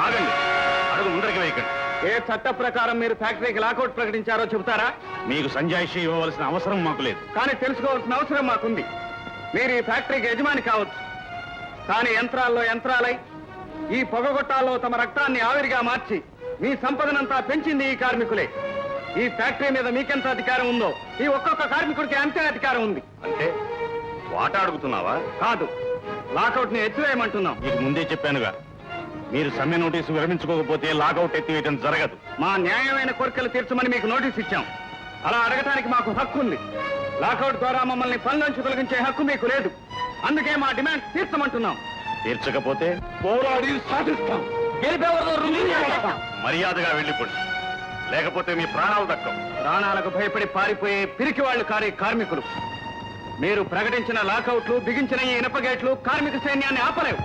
ఆగండి, అడుగు ముందరికి వేయకండి. ఏ చట్ట ప్రకారం మీరు ఫ్యాక్టరీకి లాకౌట్ ప్రకటించారో చెబుతారా? మీకు సంజాయిషీ ఇవ్వవలసిన అవసరం మాకు లేదు. కానీ తెలుసుకోవాల్సిన అవసరం మాకుంది. మీరు ఈ ఫ్యాక్టరీకి యజమాని కావచ్చు, కానీ యంత్రాల్లో యంత్రాలై ఈ పొగగొట్టాల్లో తమ రక్తాన్ని ఆవిరిగా మార్చి మీ సంపదనంతా పెంచింది ఈ కార్మికులే. ఈ ఫ్యాక్టరీ మీద మీకెంత అధికారం ఉందో ఈ ఒక్కొక్క కార్మికుడికి అంతే అధికారం ఉంది. అంటే వాటా అడుగుతున్నావా? కాదు, లాకౌట్ ని ఎత్తివేయమంటున్నాం. మీకు ముందే చెప్పానుగా, మీరు సమ్మె నోటీసు విరమించుకోకపోతే లాకౌట్ ఎత్తివేయడం జరగదు. మా న్యాయమైన కోరికలు తీర్చమని మీకు నోటీస్ ఇచ్చాం. అలా అడగటానికి మాకు హక్కు ఉంది. లాకౌట్ ద్వారా మమ్మల్ని పనులంచు తొలగించే హక్కు మీకు లేదు. అందుకే మా డిమాండ్ తీర్చమంటున్నాం. తీర్చకపోతే పోరాడి సాధిస్తాం. మర్యాదగా వెళ్ళిపోండి, లేకపోతే మీ ప్రాణాలు దక్కవు. ప్రాణాలకు భయపడి పారిపోయే పిరికి వాళ్ళు కారే కార్మికులు. మీరు ప్రకటించిన లాకౌట్లు, బిగించిన ఈ ఇనప గేట్లు కార్మిక సైన్యాన్ని ఆపలేవు.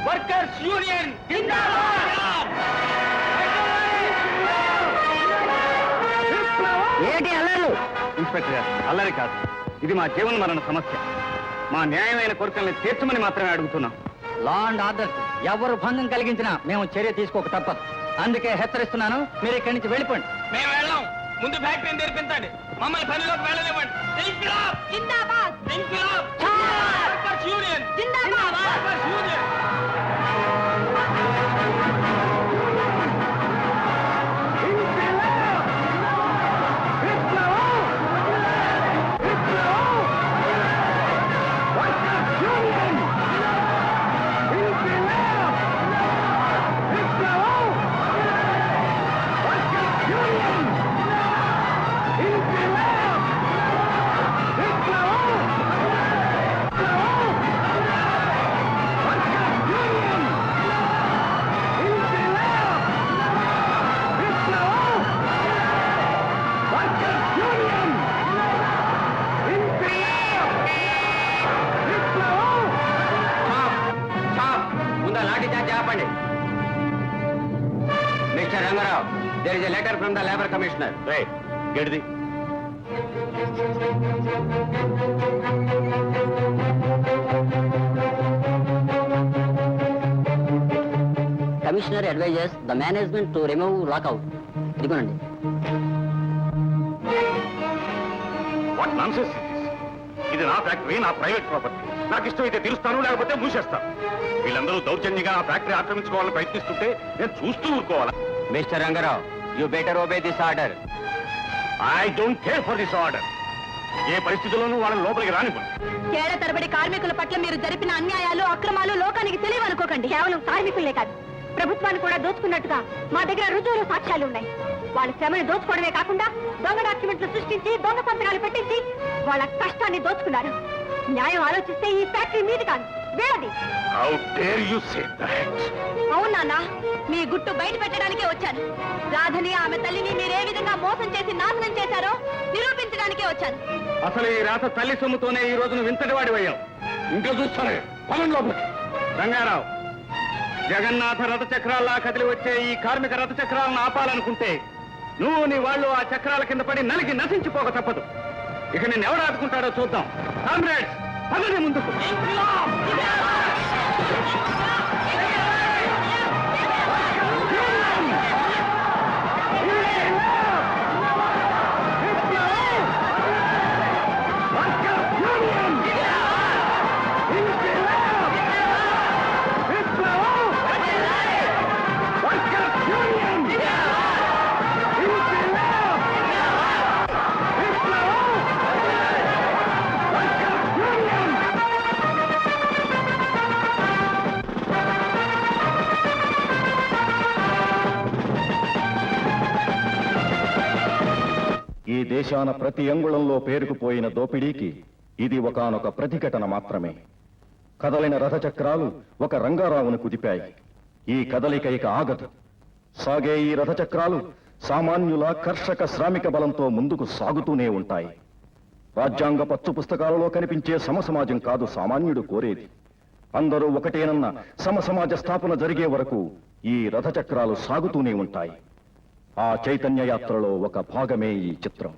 వర్కర్స్ యూనియన్ ఏంటి అల్లరు? ఇన్స్పెక్టర్ గారు, అల్లరి కాదు, ఇది మా జీవన మరణ సమస్య. మా న్యాయమైన కోరికల్ని తీర్చమని మాత్రమే అడుగుతున్నాం. లా అండ్ ఆర్డర్ ఎవరు భంగం కలిగించినా మేము చర్య తీసుకోక తప్పదు. అందుకే హెచ్చరిస్తున్నాను, మీరు ఇక్కడి నుంచి వెళ్ళిపోండి. మేము వెళ్ళాం, ముందు ఫ్యాక్టరీని తెరిపించండి, మమ్మల్ని పనిలోకి వెళ్ళనివ్వండి. ఇంక్విలాబ్ జిందాబాద్, ఇంక్విలాబ్ జిందాబాద్, వర్కర్స్ యూనియన్ జిందాబాద్, workers union. Mister Rangarao, there is a letter from the Labor Commissioner. రేయ్, గడిది. Commissioner advises the management to remove lockout. ఇదిగోనండి. వాట్ నాన్సెన్స్ ఇది? నా ఫ్యాక్టరీ, నా ప్రైవేట్ ప్రాపర్టీ. నాకు ఇష్టమైతే తీరుస్తాను, లేకపోతే మూసేస్తాను. వీళ్ళందరూ దౌర్జన్యంగా నా ఫ్యాక్టరీ ఆక్రమించుకోవాలని ప్రయత్నిస్తుంటే నేను చూస్తూ ఊరుకోవాలా? Mister Rangarao, you better obey this order. I don't care for this order. ఏ పరిస్థితుల్లోనూ వాళ్ళని లోపలికి రానివ్వండి. ఏళ్ల తరబడి కార్మికుల పట్ల మీరు జరిపిన అన్యాయాలు, అక్రమాలు లోకానికి తెలియవనుకోకండి. కేవలం కార్మికులే కాదు, ప్రభుత్వాన్ని కూడా దోచుకున్నట్టుగా మా దగ్గర రుజువులు, సాక్ష్యాలు ఉన్నాయి. వాళ్ళ శ్రమని దోచుకోవడమే కాకుండా దొంగ డాక్యుమెంట్లు సృష్టించి, దొంగ సంతకాలు పెట్టించి వాళ్ళ కష్టాన్ని దోచుకున్నారు. న్యాయం ఆలోచిస్తే ఈ ఫ్యాక్టరీ మీది కాదు, వేరది. How dare you say that? అవునా, మీ గుట్టు బయట పెట్టడానికే వచ్చాను. రాధని, ఆమె తల్లిని మీరు ఏ విధంగా మోసం చేసి నాశనం చేశారో నిరూపించడానికే వచ్చాను. అసలు ఈ రాత తల్లి సొమ్ముతోనే ఈ రోజును వింతటి వాడి అయ్యాం. ఇంకా చూస్తానే పనుల లోపలికి. రంగారావు, జగన్నాథ రథ చక్రాల్లా కదిలి వచ్చే ఈ కార్మిక రథ చక్రాలను ఆపాలనుకుంటే నువ్వు, నీ వాళ్ళు ఆ చక్రాల కింద పడి నలిగి నశించిపోక తప్పదు. ఇక నేను ఎవరు ఆదుకుంటాడో చూద్దాం. కామ్రేడ్స్, పదండి ముందుకు. ఈ దేశాన ప్రతి అంగుళంలో పేరుకుపోయిన దోపిడీకి ఇది ఒకానొక ప్రతిఘటన మాత్రమే. కదలిన రథచక్రాలు ఒక రంగారావును కుదిపాయి. ఈ కదలిక ఇక ఆగదు. సాగే ఈ రథచక్రాలు సామాన్యుల కర్షక శ్రామిక బలంతో ముందుకు సాగుతూనే ఉంటాయి. రాజ్యాంగ పచ్చు పుస్తకాలలో కనిపించే సమసమాజం కాదు సామాన్యుడు కోరేది. అందరూ ఒకటేనన్న సమసమాజ స్థాపన జరిగే వరకు ఈ రథచక్రాలు సాగుతూనే ఉంటాయి. ఆ చైతన్య యాత్రలో ఒక భాగమే ఈ చిత్రం.